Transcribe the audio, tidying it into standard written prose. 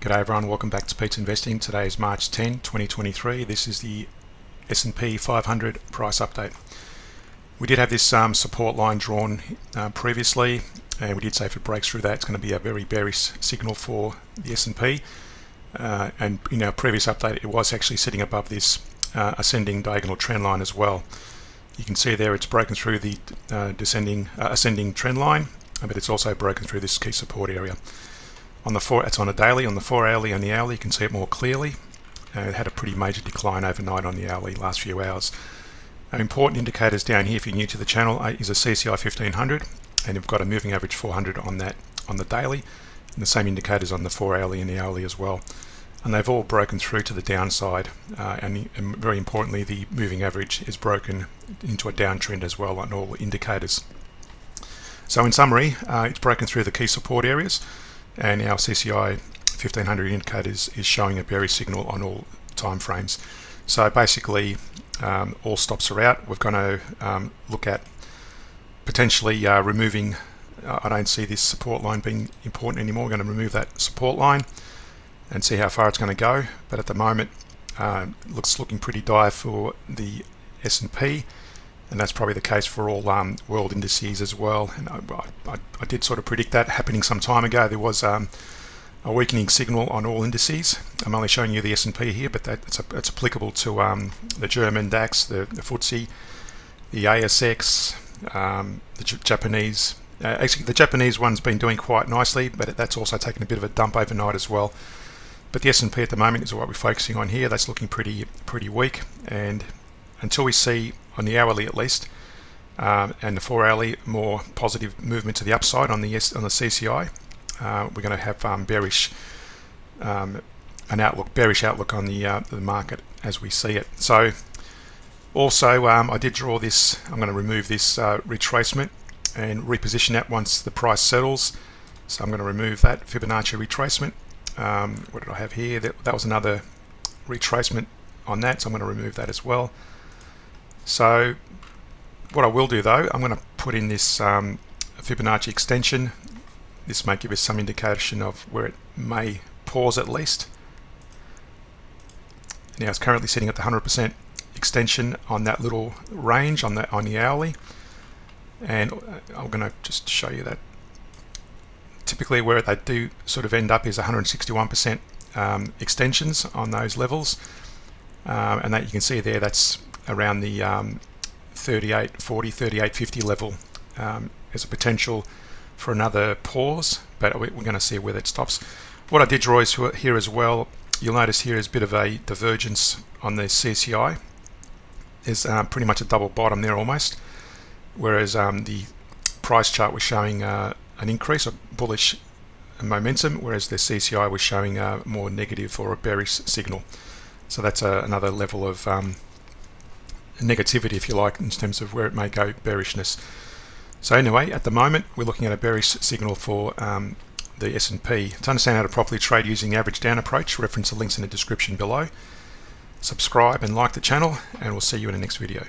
G'day everyone, welcome back to Pete's Investing. Today is March 10, 2023. This is the S&P 500 price update. We did have this support line drawn previously, and we did say if it breaks through that, it's going to be a very bearish signal for the S&P. And in our previous update, it was actually sitting above this ascending diagonal trend line as well. You can see there it's broken through the ascending trend line, but it's also broken through this key support area. It's on a daily, on the 4 hourly and the hourly, you can see it more clearly. It had a pretty major decline overnight on the hourly last few hours. Important indicators down here, if you're new to the channel, is a CCI 1500, and you've got a moving average 400 on that on the daily, and the same indicators on the 4 hourly and the hourly as well. And they've all broken through to the downside, and very importantly, the moving average is broken into a downtrend as well on all indicators. So in summary, it's broken through the key support areas, and our CCI 1500 indicators is showing a bearish signal on all time frames. So basically, all stops are out. We're going to look at potentially removing. I don't see this support line being important anymore. We're going to remove that support line and see how far it's going to go. But at the moment, looking pretty dire for the S&P. And that's probably the case for all world indices as well. And I did sort of predict that happening some time ago. There was a weakening signal on all indices. I'm only showing you the S&P here, but it's applicable to the German DAX, the FTSE, the ASX, the Japanese. Actually, the Japanese one's been doing quite nicely, but that's also taken a bit of a dump overnight as well. But the S&P at the moment is what we're focusing on here. That's looking pretty weak, and until we see on the hourly at least, and the 4 hourly more positive movement to the upside on the CCI, we're going to have bearish outlook on the market as we see it. So also I did draw this. I'm going to remove this retracement and reposition that once the price settles. So I'm going to remove that Fibonacci retracement. What did I have here? That was another retracement on that, so I'm going to remove that as well. So what I will do though, I'm going to put in this Fibonacci extension. This may give us some indication of where it may pause at least. Now it's currently sitting at the 100% extension on that little range on the hourly, and I'm going to just show you that. Typically where they do sort of end up is 161% extensions on those levels, and that you can see there, that's around the 3840, 3850 level. As a potential for another pause, but we're going to see where that stops. What I did draw is here as well. You'll notice here is a bit of a divergence on the CCI. There's pretty much a double bottom there almost, whereas the price chart was showing an increase, a bullish momentum, whereas the CCI was showing a more negative or a bearish signal. So that's another level of negativity, if you like, in terms of where it may go, bearishness. So anyway, at the moment we're looking at a bearish signal for the S&P. To understand how to properly trade using the average down approach, reference the links in the description below. Subscribe and like the channel, and we'll see you in the next video.